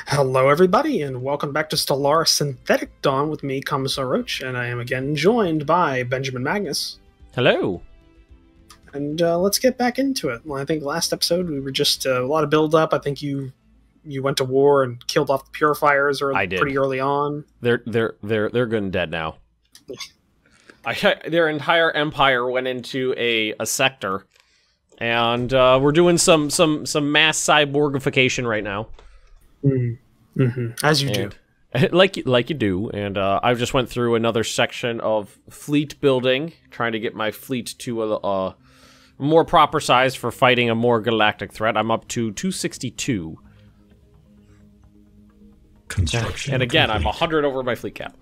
Hello, everybody, and welcome back to Stellaris Synthetic Dawn with me, Commissar Roach, and I am again joined by Benjamin Magnus. Hello. And let's get back into it. Well, I think last episode we were just a lot of build-up. I think you went to war and killed off the purifiers pretty early on. They're good and dead now. Their entire empire went into a sector, and we're doing some mass cyborgification right now. As you do. Like you do, and I just went through another section of fleet building, trying to get my fleet to a more proper size for fighting a more galactic threat. I'm up to 262. Construction and again, complete. I'm 100 over my fleet cap.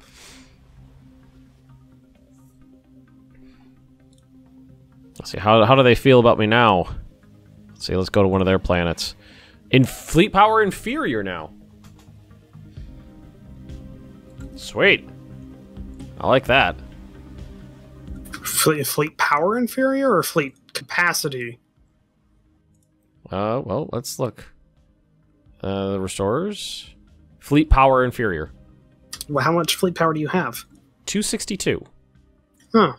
Let's see, how do they feel about me now? Let's see, let's go to one of their planets. In fleet power inferior now. Sweet. I like that. Fleet power inferior or fleet capacity? Well, let's look. The restorers. Fleet power inferior. Well, how much fleet power do you have? 262. Huh.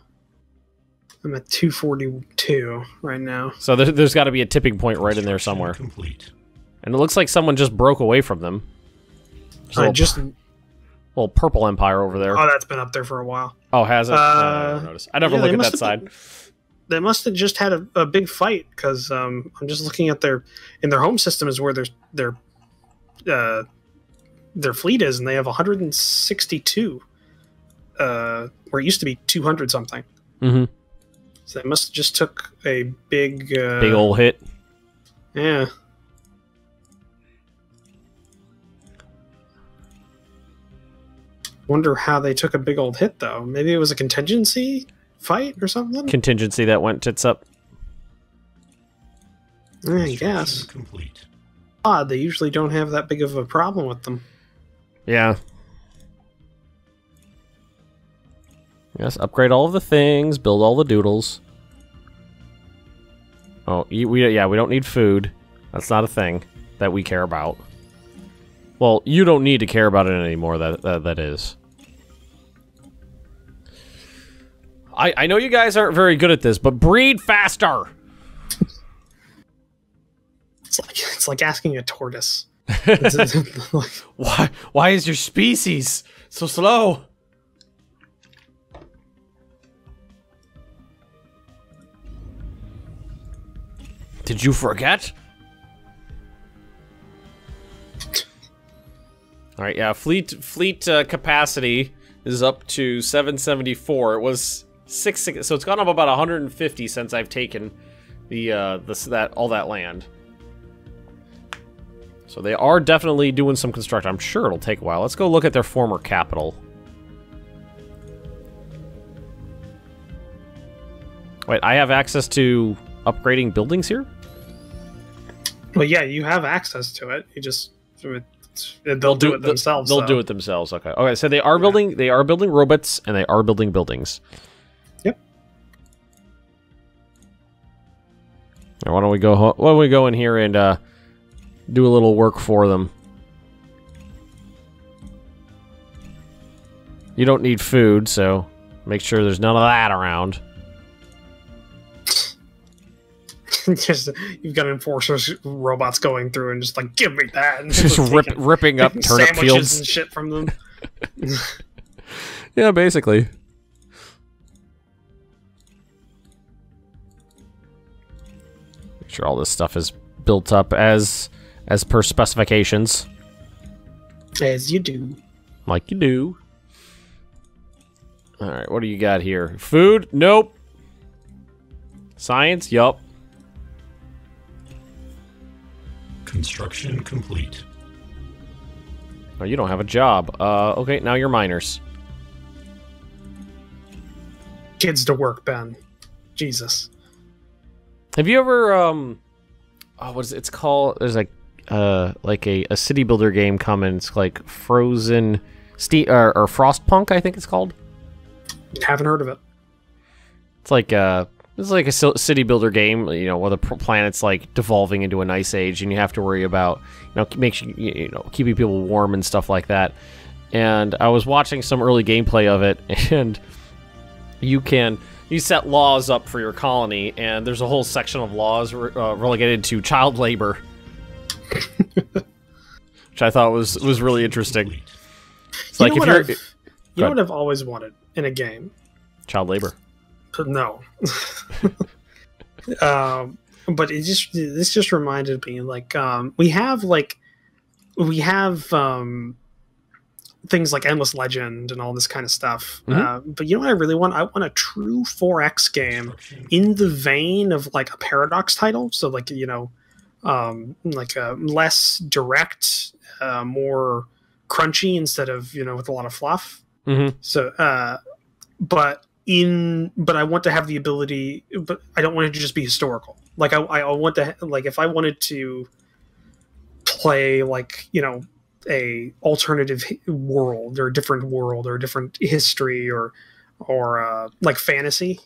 I'm at 242 right now. So there's got to be a tipping point right in there somewhere. Complete. And it looks like someone just broke away from them. Little purple empire over there. Oh, that's been up there for a while. Oh, has it? I never noticed. I never look at that side. They must have just had a big fight, because I'm just looking at their home system is where their fleet is, and they have 162. Where it used to be 200 something. Mm-hmm. So they must have just took a big old hit. Yeah. Wonder how they took a big old hit, though. Maybe it was a contingency fight or something? Contingency that went tits up. I guess. Complete. Odd, they usually don't have that big of a problem with them. Yeah. Yes, upgrade all of the things, build all the doodles. Oh, we don't need food. That's not a thing that we care about. Well, you don't need to care about it anymore, that is. I know you guys aren't very good at this, but breed faster! It's like asking a tortoise. Why is your species so slow? Did you forget? All right, yeah. Fleet capacity is up to 774. It was 660, so it's gone up about 150 since I've taken all that land. So they are definitely doing some construction. I'm sure it'll take a while. Let's go look at their former capital. Wait, I have access to upgrading buildings here? Well, yeah, you have access to it. You just they'll do it themselves. They'll do it themselves. Okay. Okay. So they are building. They are building robots, and they are building buildings. Yep. Now, why don't we go? Why don't we go in here and do a little work for them? You don't need food, so make sure there's none of that around. Just you've got enforcers robots going through and just like, give me that, and just ripping up turnip fields and shit from them. Yeah, basically. Make sure all this stuff is built up as per specifications. As you do. Like you do. All right, what do you got here? Food? Nope. Science? Yup. Construction complete. Oh, you don't have a job. Okay, now you're miners. Kids to work, Ben. Jesus. Have you ever what is it? It's called? There's like a city builder game coming. It's like Frozen or Frostpunk, I think it's called. Haven't heard of it. It's like It's like a city builder game, you know, where the planet's like devolving into an ice age, and you have to worry about, keeping people warm and stuff like that. And I was watching some early gameplay of it, and you set laws up for your colony, and there's a whole section of laws relegated to child labor, which I thought was really interesting. It's like you know what I've always wanted in a game? Child labor. No. But this just reminded me, like, we have things like Endless Legend and all this kind of stuff. But you know what I really want? I want a true 4X game in the vein of like a Paradox title. So like, like a less direct, more crunchy instead of, with a lot of fluff. So, but I want to have the ability, but I don't want it to just be historical. Like I want to, like, if I wanted to play like, a alternative world or a different world or a different history or like fantasy.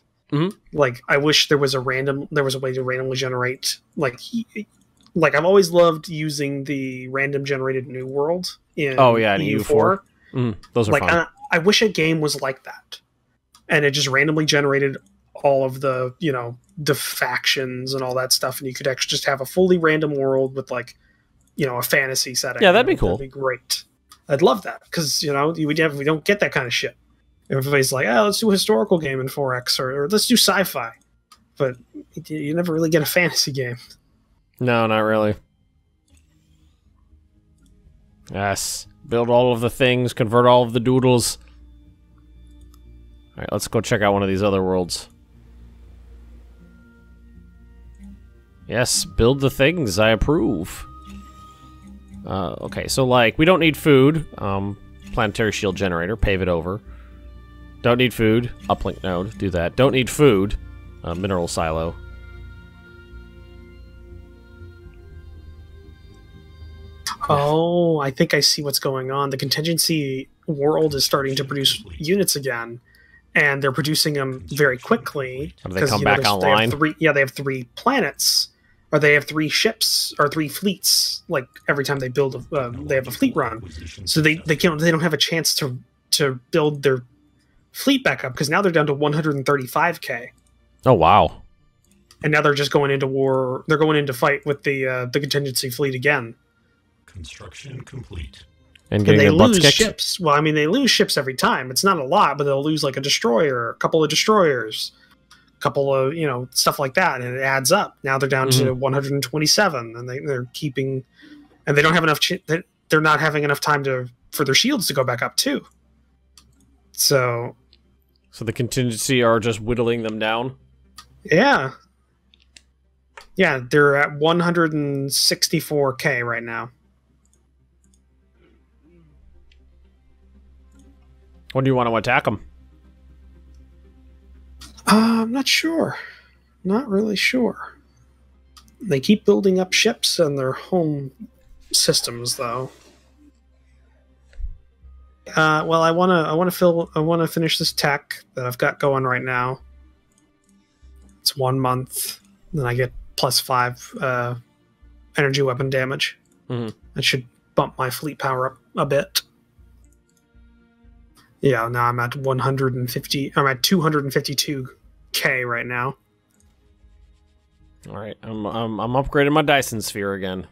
Like I wish there was a way to randomly generate like I've always loved using the random generated new world in EU4. Those are fun. I wish a game was like that. And it just randomly generated all of the, the factions and all that stuff. And you could actually just have a fully random world with like, a fantasy setting. Yeah, that'd be cool. That'd be great. I'd love that because, we don't get that kind of shit. Everybody's like, oh, let's do a historical game in 4X or let's do sci-fi. But you never really get a fantasy game. No, not really. Yes. Build all of the things, convert all of the doodles. Alright, let's go check out one of these other worlds. Yes, build the things, I approve. Okay, so like, we don't need food. Planetary shield generator, pave it over. Don't need food. Uplink node, do that. Don't need food. Mineral silo. Oh, I think I see what's going on. The contingency world is starting to produce units again. And they're producing them very quickly. Have they come back online? They have 3 planets, or they have 3 ships, or 3 fleets. Like every time they build, they have a fleet run, so they don't have a chance to build their fleet back up because now they're down to 135K. Oh wow! And now they're just going into war. They're going into fight with the contingency fleet again. Construction complete. And they lose ships. Well, I mean, they lose ships every time. It's not a lot, but they'll lose like a destroyer, a couple of destroyers, a couple of, stuff like that. And it adds up. Now they're down to 127 and they're keeping, and they don't have enough, they're not having enough time for their shields to go back up too. So the contingency are just whittling them down? Yeah. Yeah, they're at 164K right now. When do you want to attack them? I'm not sure. Not really sure. They keep building up ships in their home systems, though. Well, I want to finish this tech that I've got going right now. It's 1 month. Then I get +5 energy weapon damage. That should bump my fleet power up a bit. Yeah, now I'm at 150. I'm at 252K right now. All right, I'm upgrading my Dyson sphere again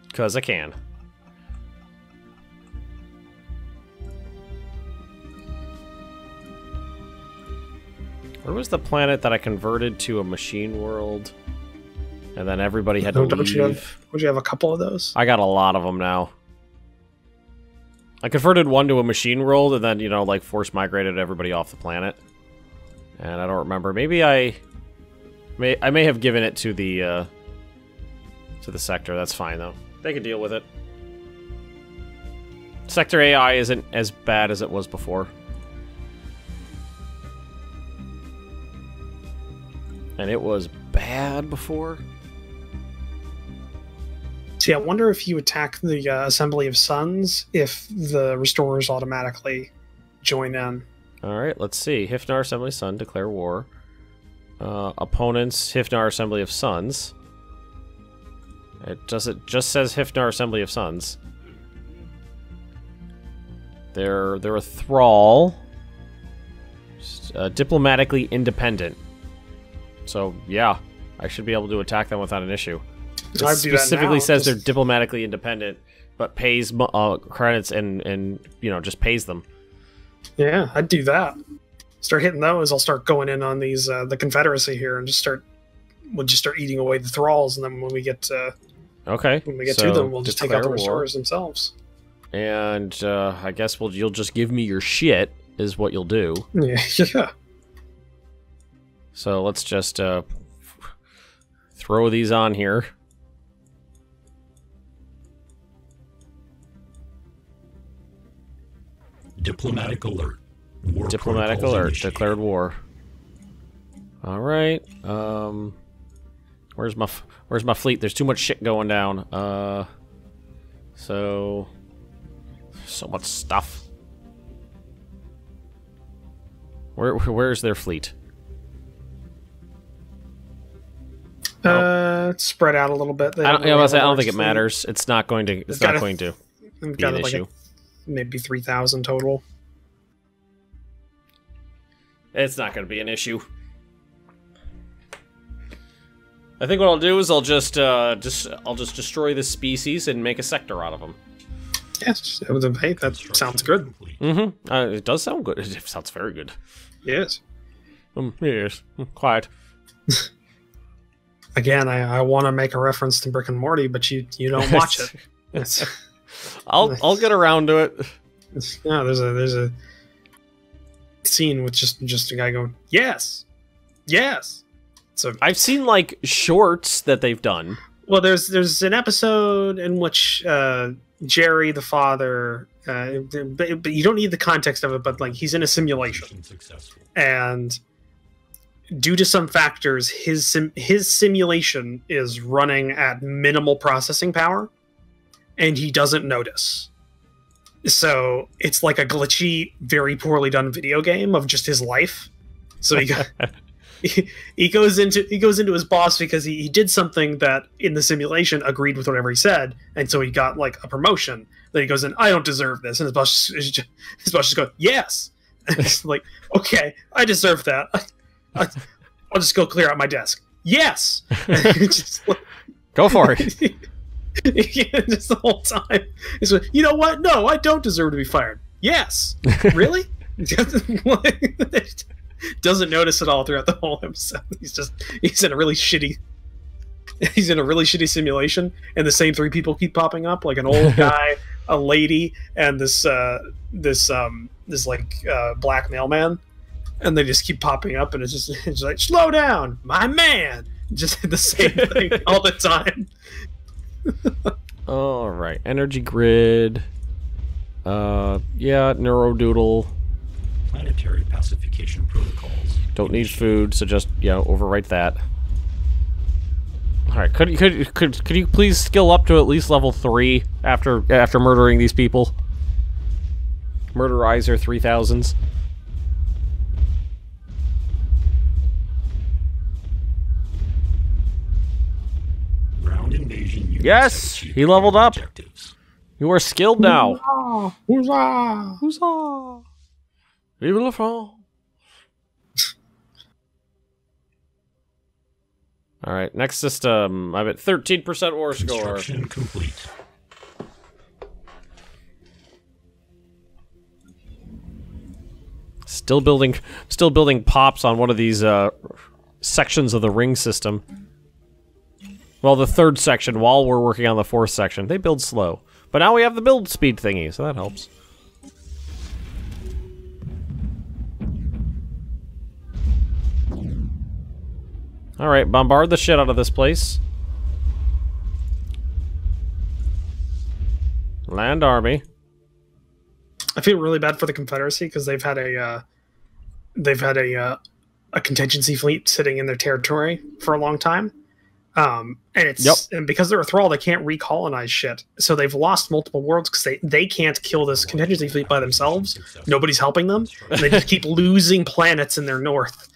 because I can. Where was the planet that I converted to a machine world, and then everybody had to leave? Would you have a couple of those? I got a lot of them now. I converted one to a machine world, and then, like, force migrated everybody off the planet. And I don't remember. Maybe I may have given it to the sector. That's fine, though. They can deal with it. Sector AI isn't as bad as it was before. And it was bad before. See, I wonder if you attack the Assembly of Suns, if the Restorers automatically join in. Alright, let's see. Hifnar Assembly Sun, declare war. Opponents, Hifnar Assembly of Sons. It just says Hifnar Assembly of Sons. They're a thrall. Diplomatically independent. So, yeah, I should be able to attack them without an issue. It specifically says they're diplomatically independent, but pays credits and you know, just pays them. Yeah, I'd do that. Start hitting those. I'll start going in on these the Confederacy here, and we'll just start eating away the thralls, and then when we get to them, we'll just take out the restorers themselves. And I guess you'll just give me your shit, is what you'll do. Yeah. So let's just throw these on here. Diplomatic alert. Diplomatic alert. Declared war. All right. Where's my fleet? There's too much shit going down. So much stuff. Where's their fleet? It's spread out a little bit. I don't think it matters. It's not going to. It's not going to be an issue. Maybe 3,000 total. It's not going to be an issue. I think what I'll do is I'll just destroy this species and make a sector out of them. Yes, hey, that sounds good. Mm-hmm. It does sound good. It sounds very good. Yes. Yes. Quiet. Again, I want to make a reference to Rick and Morty, but you don't watch it. I'll get around to it. Yeah, there's a scene with just a guy going, yes. So I've seen like shorts that they've done. Well, there's an episode in which Jerry, the father, but you don't need the context of it, but like he's in a simulation, and due to some factors, his simulation is running at minimal processing power, and he doesn't notice. So it's like a glitchy, very poorly done video game of just his life. So he goes into his boss because he did something that in the simulation agreed with whatever he said, and so he got like a promotion. Then he goes in, I don't deserve this, and his boss just goes, yes. And it's like, okay, I deserve that. I'll just go clear out my desk. Yes. Just like, go for it. Yeah, just the whole time. He's like, you know what? No, I don't deserve to be fired. Yes. Really? Doesn't notice at all throughout the whole episode. He's in a really shitty simulation, and the same three people keep popping up, like an old guy, a lady, and this black mailman, and they just keep popping up, and it's like, slow down, my man. Just the same thing all the time. All right, energy grid. Yeah, neurodoodle. Planetary pacification protocols. Don't need food, so just overwrite that. All right, could you please skill up to at least level 3 after murdering these people? Murderizer 3000s. Ground invasion units. Yes, he leveled up. Objectives. You are skilled now. Huzzah! Huzzah! Vive la France! All right, next system. I'm at 13% war score. Construction complete. Still building pops on one of these sections of the ring system. Well, the third section, while we're working on the fourth section. They build slow. But now we have the build speed thingy, so that helps. Alright, bombard the shit out of this place. Land army. I feel really bad for the Confederacy because they've had a contingency fleet sitting in their territory for a long time. And because they're a thrall, they can't recolonize shit. So they've lost multiple worlds because they can't kill this contingency fleet by themselves. Nobody's helping them. And they just keep losing planets in their north.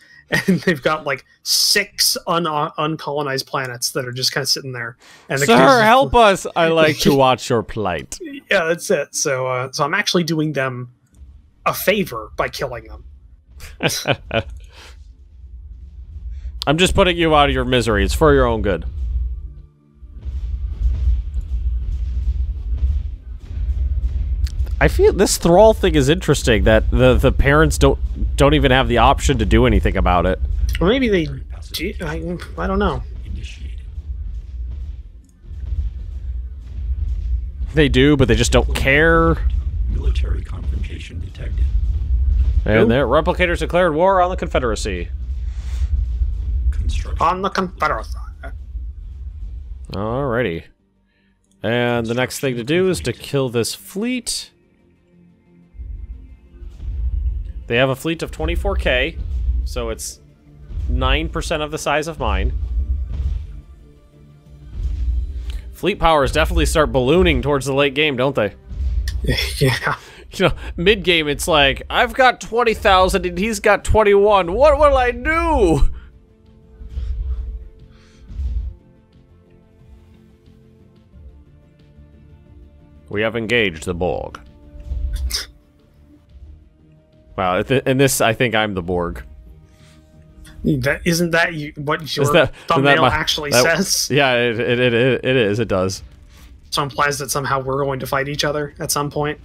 and they've got like 6 uncolonized planets that are just kind of sitting there. And Sir, help us! I like to watch your plight. Yeah, that's it. So, so I'm actually doing them a favor by killing them. I'm just putting you out of your misery. It's for your own good. I feel this thrall thing is interesting. That the parents don't even have the option to do anything about it. Or maybe they do. I don't know. They do, but they just don't care. Military confrontation detected. And their replicators declared war on the Confederacy. On the Confederacy. Alrighty. And the next thing to do is to kill this fleet. They have a fleet of 24K, so it's 9% of the size of mine. Fleet powers definitely start ballooning towards the late game, don't they? Yeah. You know, mid-game it's like, I've got 20,000 and he's got 21. What will I do? We have engaged the Borg. Wow, in this, I think I'm the Borg. Isn't that what your thumbnail actually says? Yeah, it is. It does. So implies that somehow we're going to fight each other at some point.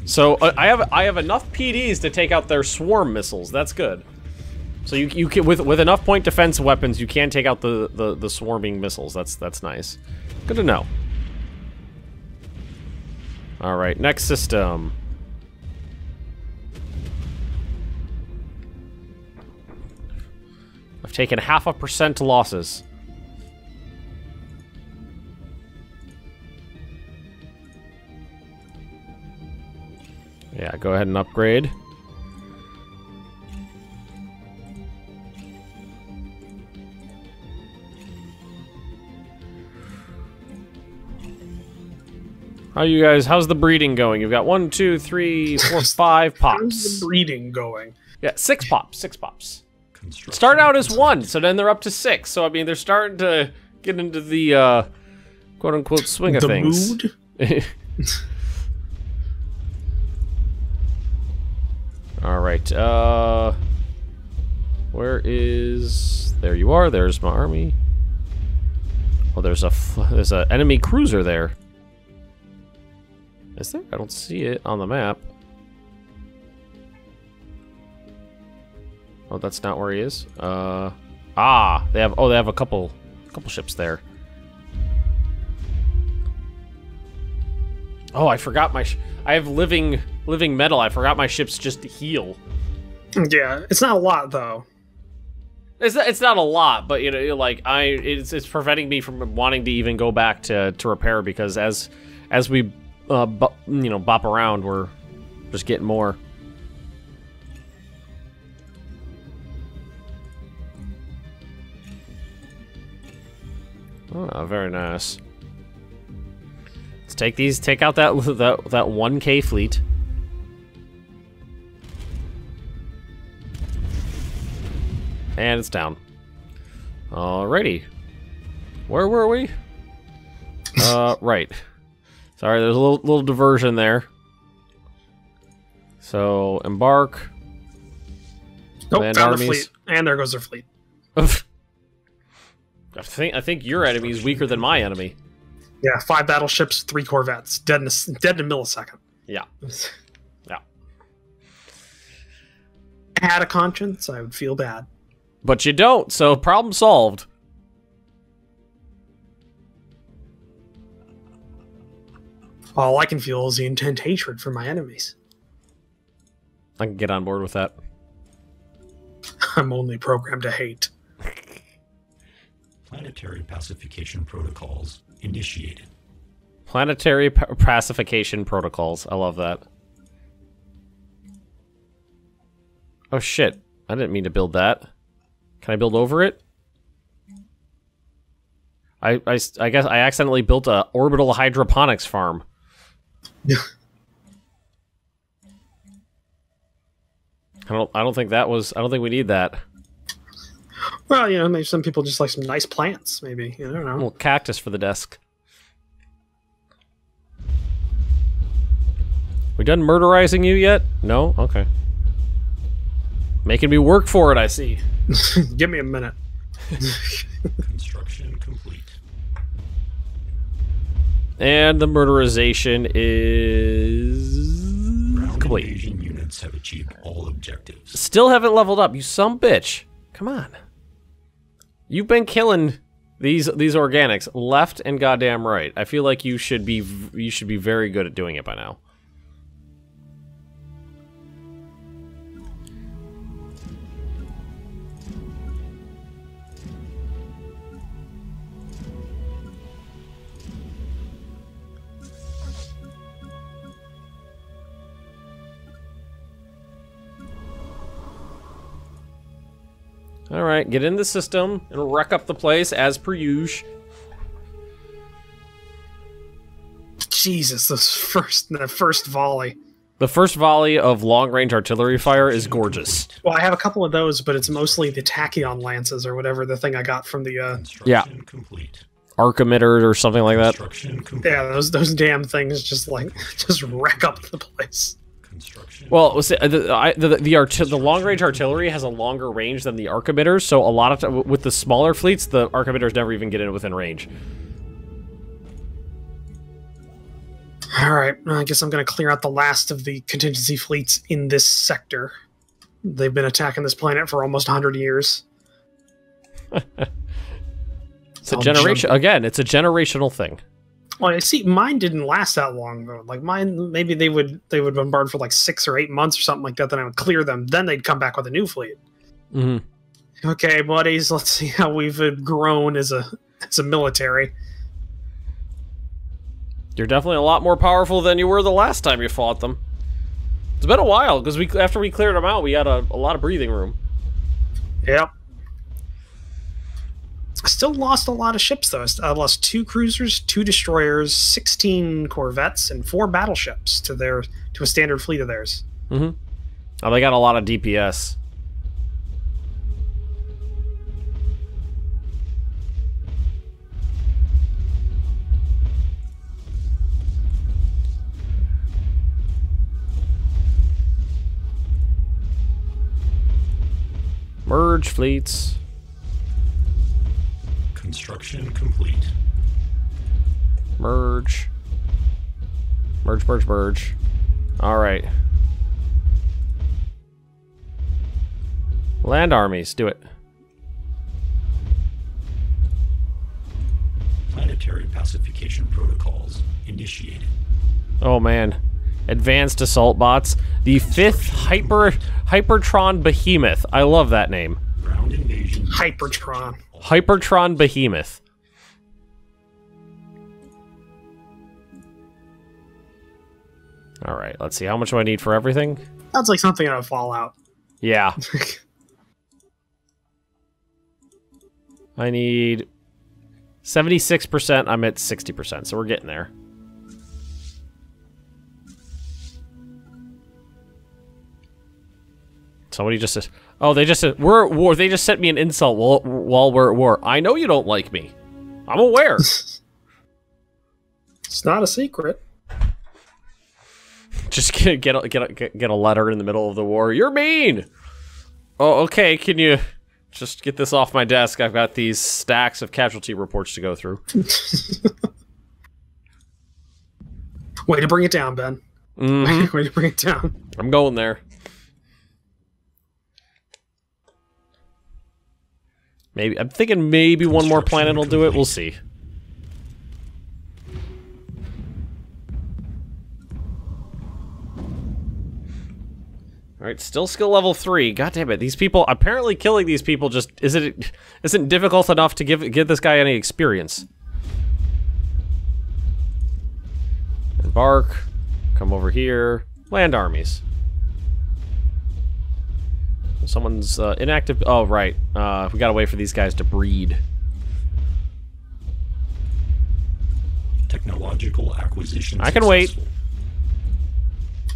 So I have enough PDs to take out their swarm missiles. That's good. So you can, with enough point defense weapons, you can take out the swarming missiles. That's nice. Good to know. All right, next system. I've taken 0.5% losses. Yeah, go ahead and upgrade. How you guys? How's the breeding going? You've got 1, 2, 3, 4, 5 pops. How's the breeding going? Yeah, 6 pops. 6 pops. Start out as 1, so then they're up to 6. So I mean, they're starting to get into the quote unquote swing of things. Mood. All right. Where is? There you are. There's my army. Oh, there's a enemy cruiser there. Is there? I don't see it on the map. Oh, that's not where he is. They have a couple ships there. Oh, I forgot I have living metal. I forgot my ships just heal. Yeah, it's not a lot though. It's not a lot, but you know, like it's preventing me from wanting to even go back to repair, because as we bop around, we're just getting more. Oh, very nice. Let's take these. Take out that 1K fleet. And it's down. Alrighty. Where were we? Right. Sorry, there's a little diversion there. So embark. Nope, land found armies. the fleet, and there goes their fleet. I think your enemy is weaker than my enemy. Yeah, 5 battleships, 3 corvettes, dead in a millisecond. Yeah. Yeah. Had a conscience, I would feel bad. But you don't, so problem solved. All I can feel is the intense hatred for my enemies. I can get on board with that. I'm only programmed to hate. Planetary pacification protocols initiated. Planetary pacification protocols. I love that. Oh shit. I didn't mean to build that. Can I build over it? I guess I accidentally built a orbital hydroponics farm. I don't think that was. I don't think we need that. Well, you know, maybe some people just like some nice plants. Maybe, you know, I don't know. Well, cactus for the desk. We done murderizing you yet? No? Okay. Making me work for it, I see. Give me a minute. Construction complete. And the murderization is Ground complete. invasion units have achieved all objectives. Still haven't leveled up, you sumbitch. Come on. You've been killing these organics left and goddamn right. I feel like you should be very good at doing it by now. Alright, get in the system and wreck up the place as per usual. Jesus, the first volley. The first volley of long-range artillery fire is gorgeous. Well, I have a couple of those, but it's mostly the tachyon lances or whatever the thing I got from the Yeah. Complete. Arc emitter or something like that. yeah, those damn things just like just wreck up the place. Well, the long-range artillery has a longer range than the arc emitters, so a lot of with the smaller fleets, the arc emitters never even get in within range. All right, I guess I'm going to clear out the last of the contingency fleets in this sector. They've been attacking this planet for almost 100 years. It's a generation again. It's a generational thing. Well, I see. Mine didn't last that long though. Like mine, maybe they would bombard for like 6 or 8 months or something like that. Then I would clear them. Then they'd come back with a new fleet. Mm-hmm. Okay, buddies. Let's see how we've grown as a military. You're definitely a lot more powerful than you were the last time you fought them. It's been a while because after we cleared them out, we had a lot of breathing room. Yep. I still lost a lot of ships, though. I lost 2 cruisers, 2 destroyers, 16 corvettes, and 4 battleships to a standard fleet of theirs. Mm-hmm. Oh, they got a lot of DPS. Merge fleets. Construction complete. Merge. Merge, merge, merge. Alright. Land armies, do it. Planetary pacification protocols initiated. Oh man. Advanced assault bots. The 5th Hypertron Behemoth. I love that name. Ground invasion. Hypertron. Hypertron Behemoth. Alright, let's see. How much do I need for everything? Sounds like something out of Fallout. Yeah. I need 76%. I'm at 60%, so we're getting there. Somebody just says, "Oh, they just said we're at war." They just sent me an insult while we're at war. I know you don't like me. I'm aware. It's not a secret. Just get a letter in the middle of the war. You're mean. Oh, okay. Can you just get this off my desk? I've got these stacks of casualty reports to go through. Way to bring it down, Ben. Mm-hmm. Way to bring it down. I'm going there. Maybe I'm thinking maybe one more planet will do it. We'll see. All right, still skill level 3. God damn it! These people apparently killing these people just isn't difficult enough to give this guy any experience. Embark. Come over here. Land armies. Someone's inactive. Oh, right. We gotta wait for these guys to breed. Technological acquisition. I can wait.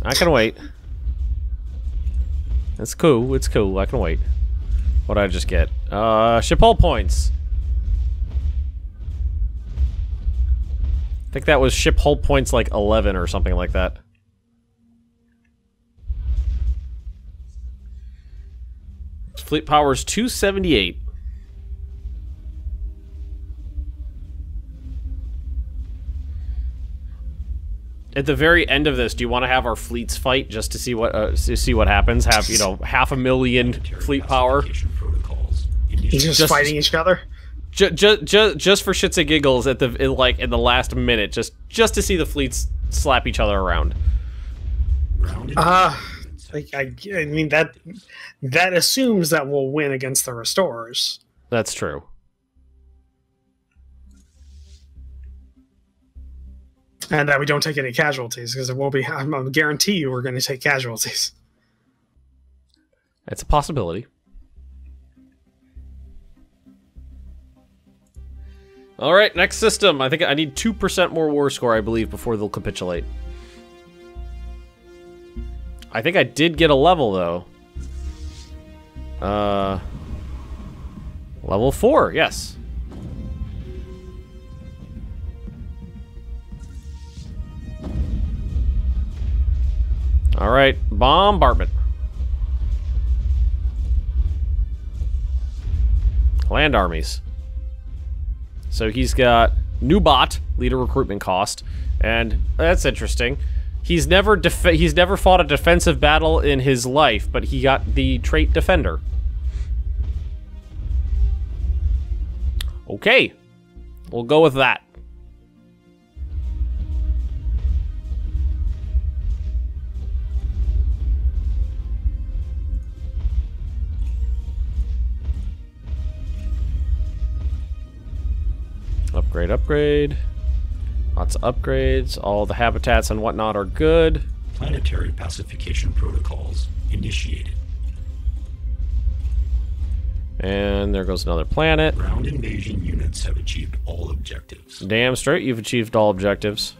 I can wait. It's cool. It's cool. I can wait. What did I just get? Ship hull points. I think that was ship hull points like 11 or something like that. Fleet power's 278. At the very end of this, do you want to have our fleets fight just to see what happens? Have, you know, 500,000 fleet power? Just fighting each other? Just for shits and giggles at the in the last minute, just to see the fleets slap each other around. I mean that assumes that we'll win against the restorers. That's true. And that we don't take any casualties, because it will be. I guarantee you, we're going to take casualties. It's a possibility. All right, next system. I think I need 2% more war score, I believe, before they'll capitulate. I think I did get a level, though. Level 4, yes. All right, bombardment. Land armies. So he's got new bot, leader recruitment cost, and that's interesting. He's never fought a defensive battle in his life, but he got the trait defender. Okay, we'll go with that. Upgrade. Lots of upgrades. All the habitats and whatnot are good. Planetary pacification protocols initiated. And there goes another planet. Ground invasion units have achieved all objectives. Damn straight, you've achieved all objectives.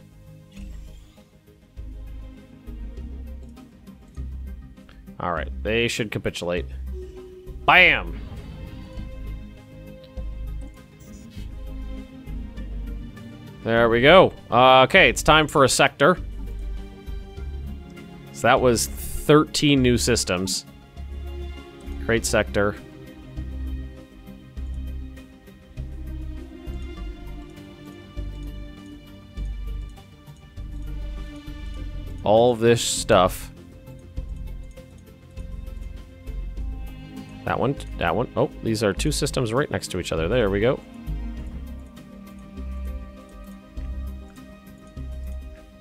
Alright, they should capitulate. Bam! There we go. Okay, it's time for a sector. So that was 13 new systems. Create sector. All this stuff. That one. Oh, these are two systems right next to each other. There we go.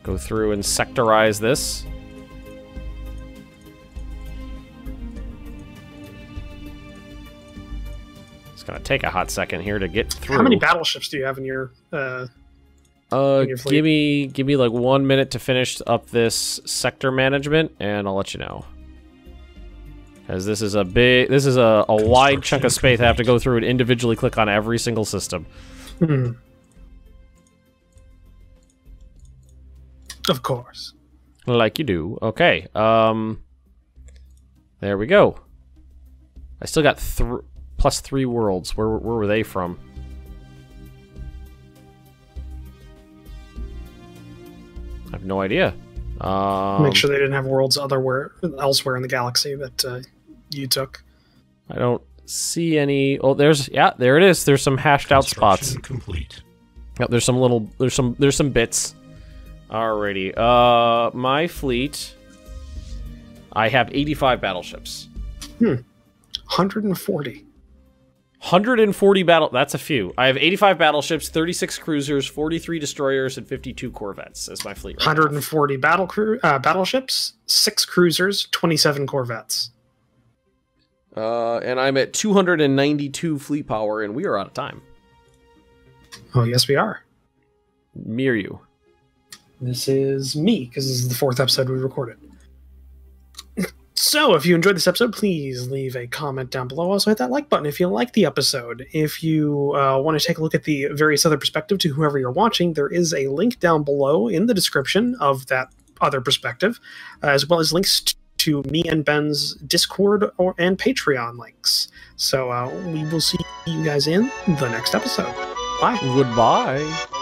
Go through and sectorize this. It's gonna take a hot second here to get through. How many battleships do you have in your fleet? Give me like 1 minute to finish up this sector management, and I'll let you know. Because this is a wide chunk of space. I have to go through and individually click on every single system. Hmm. Of course. Like you do. Okay. There we go. I still got +3 worlds. Where were they from? I have no idea. Make sure they didn't have worlds elsewhere in the galaxy that you took. I don't see any. Oh, there it is. There's some hashed out spots. Complete. Yep, there's some bits. Alrighty. My fleet. I have 85 battleships. 140. 140 that's a few. I have 85 battleships, 36 cruisers, 43 destroyers, and 52 corvettes as my fleet. 140 battleships, 6 cruisers, 27 corvettes. And I'm at 292 fleet power, and we are out of time. Oh, yes, we are. Mirror you. This is me, because this is the 4th episode we recorded. So, if you enjoyed this episode, please leave a comment down below. Also, hit that like button if you like the episode. If you want to take a look at the various other perspective to whoever you're watching, there is a link down below in the description of that other perspective, as well as links to me and Ben's Discord and Patreon links. So we will see you guys in the next episode. Bye. Goodbye.